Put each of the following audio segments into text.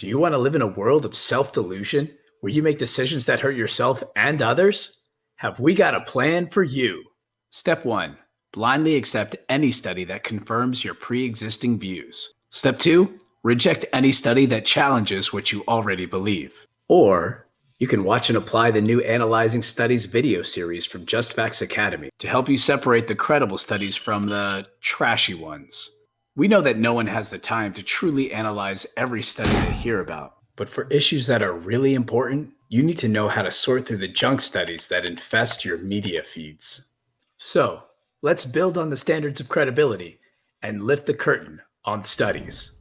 Do you want to live in a world of self-delusion where you make decisions that hurt yourself and others? Have we got a plan for you? Step 1. Blindly accept any study that confirms your pre-existing views. Step 2. Reject any study that challenges what you already believe. Or you can watch and apply the new Analyzing Studies video series from Just Facts Academy to help you separate the credible studies from the trashy ones. We know that no one has the time to truly analyze every study they hear about. But for issues that are really important, you need to know how to sort through the junk studies that infest your media feeds. So, let's build on the standards of credibility and lift the curtain on studies.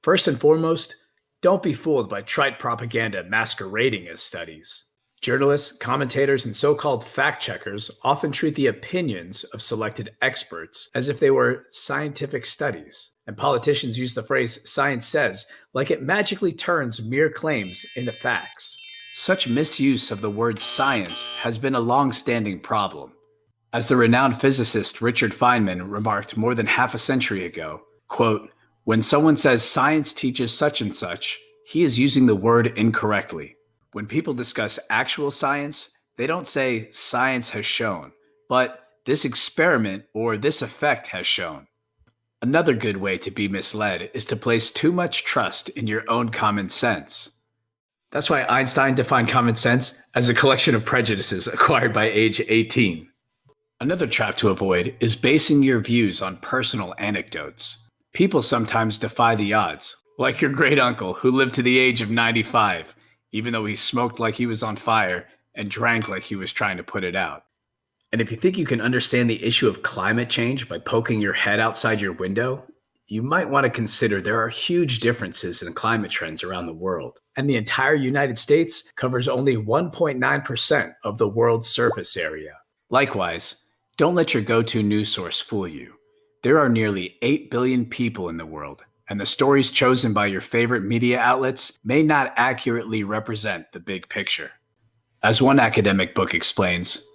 First and foremost, don't be fooled by trite propaganda masquerading as studies. Journalists, commentators, and so-called fact-checkers often treat the opinions of selected experts as if they were scientific studies. And politicians use the phrase "science says" like it magically turns mere claims into facts. Such misuse of the word science has been a long-standing problem. As the renowned physicist Richard Feynman remarked more than half a century ago, quote, "When someone says science teaches such and such, he is using the word incorrectly. When people discuss actual science, they don't say science has shown, but this experiment or this effect has shown." Another good way to be misled is to place too much trust in your own common sense. That's why Einstein defined common sense as a collection of prejudices acquired by age 18. Another trap to avoid is basing your views on personal anecdotes. People sometimes defy the odds, like your great uncle who lived to the age of 95, even though he smoked like he was on fire and drank like he was trying to put it out. And if you think you can understand the issue of climate change by poking your head outside your window, you might want to consider there are huge differences in climate trends around the world. And the entire United States covers only 1.9% of the world's surface area. Likewise, don't let your go-to news source fool you. There are nearly 8 billion people in the world, and the stories chosen by your favorite media outlets may not accurately represent the big picture. As one academic book explains,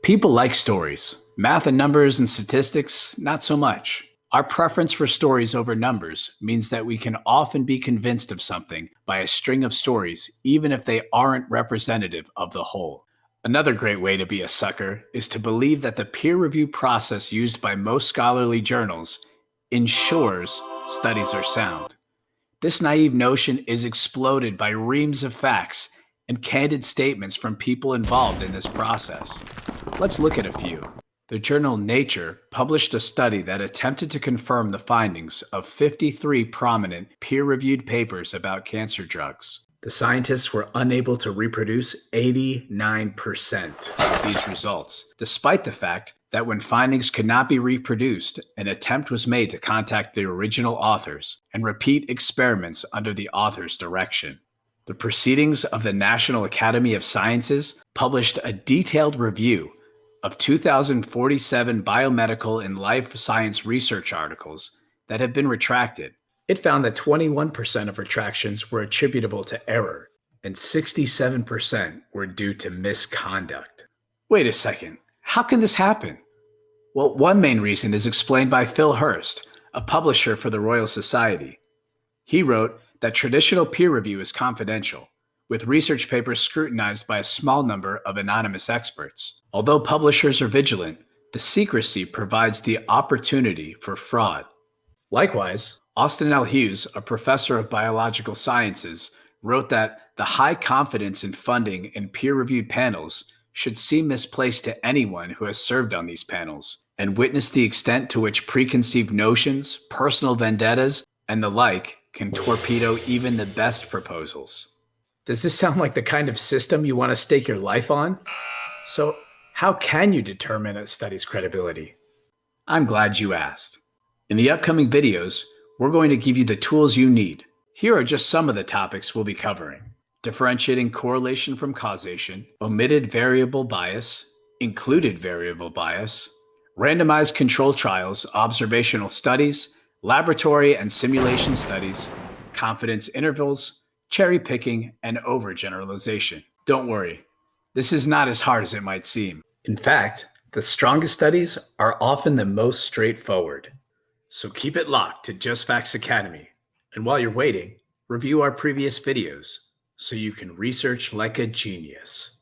people like stories. Math and numbers and statistics, not so much. Our preference for stories over numbers means that we can often be convinced of something by a string of stories, even if they aren't representative of the whole. Another great way to be a sucker is to believe that the peer review process used by most scholarly journals ensures studies are sound. This naive notion is exploded by reams of facts and candid statements from people involved in this process. Let's look at a few. The journal Nature published a study that attempted to confirm the findings of 53 prominent peer-reviewed papers about cancer drugs. The scientists were unable to reproduce 89% of these results, despite the fact that when findings could not be reproduced, an attempt was made to contact the original authors and repeat experiments under the author's direction. The Proceedings of the National Academy of Sciences published a detailed review of 2,047 biomedical and life science research articles that have been retracted. It found that 21% of retractions were attributable to error, and 67% were due to misconduct. Wait a second, how can this happen? Well, one main reason is explained by Phil Hurst, a publisher for the Royal Society. He wrote that traditional peer review is confidential, with research papers scrutinized by a small number of anonymous experts. Although publishers are vigilant, the secrecy provides the opportunity for fraud. Likewise, Austin L. Hughes, a professor of biological sciences, wrote that the high confidence in funding in peer-reviewed panels should seem misplaced to anyone who has served on these panels and witnessed the extent to which preconceived notions, personal vendettas, and the like can torpedo even the best proposals. Does this sound like the kind of system you want to stake your life on? So, how can you determine a study's credibility? I'm glad you asked. In the upcoming videos, we're going to give you the tools you need. Here are just some of the topics we'll be covering: differentiating correlation from causation, omitted variable bias, included variable bias, randomized control trials, observational studies, laboratory and simulation studies, confidence intervals, cherry picking, and overgeneralization. Don't worry, this is not as hard as it might seem. In fact, the strongest studies are often the most straightforward. So keep it locked to Just Facts Academy. And while you're waiting, Review our previous videos so you can research like a genius.